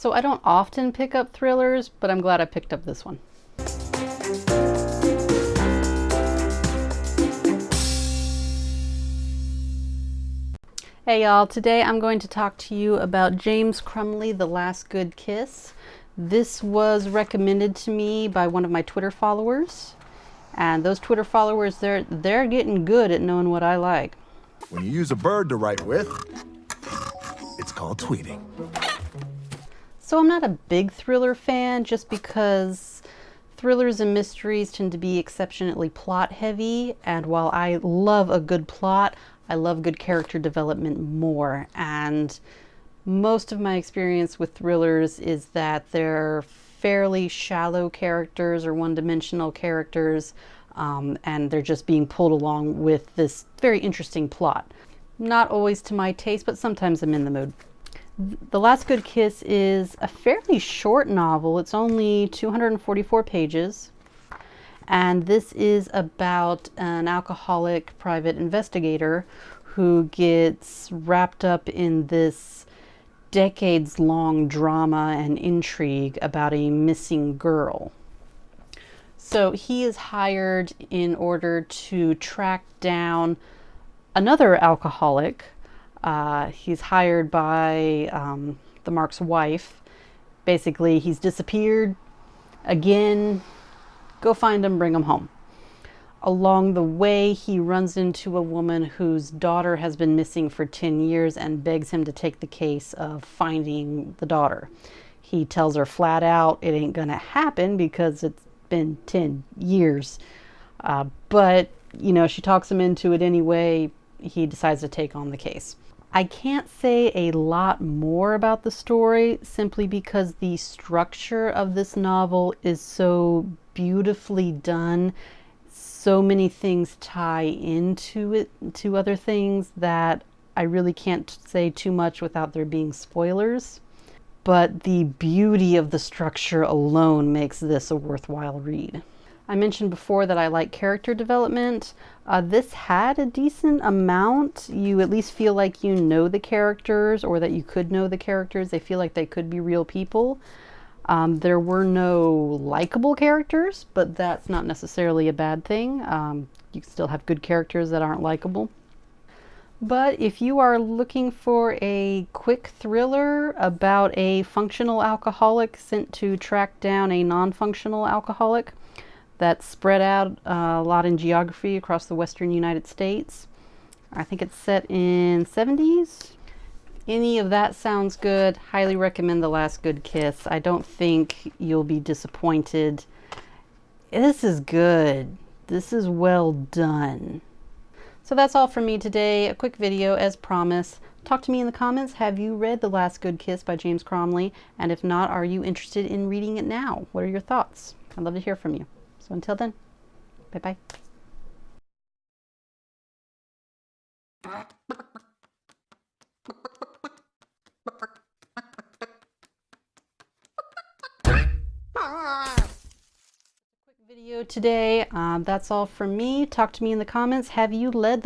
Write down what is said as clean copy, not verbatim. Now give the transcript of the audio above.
So I don't often pick up thrillers, but I'm glad I picked up this one. Hey y'all, today I'm going to talk to you about James Crumley, The Last Good Kiss. This was recommended to me by one of my Twitter followers. And those Twitter followers, they're getting good at knowing what I like. When you use a bird to write with, it's called tweeting. So I'm not a big thriller fan just because thrillers and mysteries tend to be exceptionally plot heavy, and while I love a good plot, I love good character development more. And most of my experience with thrillers is that they're fairly shallow characters or one-dimensional characters, and they're just being pulled along with this very interesting plot. Not always to my taste, but sometimes I'm in the mood. The Last Good Kiss is a fairly short novel. It's only 244 pages. And this is about an alcoholic private investigator who gets wrapped up in this decades-long drama and intrigue about a missing girl. So he is hired in order to track down another alcoholic. He's hired by the Mark's wife. Basically, he's disappeared again. Go find him, bring him home. Along the way, he runs into a woman whose daughter has been missing for 10 years and begs him to take the case of finding the daughter. He tells her flat out it ain't gonna happen because it's been 10 years. But, you know, she talks him into it anyway. He decides to take on the case. I can't say a lot more about the story simply because the structure of this novel is so beautifully done. So many things tie into it, to other things, that I really can't say too much without there being spoilers. But the beauty of the structure alone makes this a worthwhile read. I mentioned before that I like character development. This had a decent amount. You at least feel like you know the characters, or that you could know the characters. They feel like they could be real people. There were no likable characters, but that's not necessarily a bad thing. You can still have good characters that aren't likable. But if you are looking for a quick thriller about a functional alcoholic sent to track down a non-functional alcoholic that's spread out a lot in geography across the western United States. I think it's set in 70s. Any of that sounds good. Highly recommend The Last Good Kiss. I don't think you'll be disappointed. This is good. This is well done. So that's all from me today. A quick video as promised. Talk to me in the comments. Have you read The Last Good Kiss by James Crumley? And if not, are you interested in reading it now? What are your thoughts? I'd love to hear from you. So until then, bye-bye. Quick video today. That's all from me. Talk to me in the comments. Have you read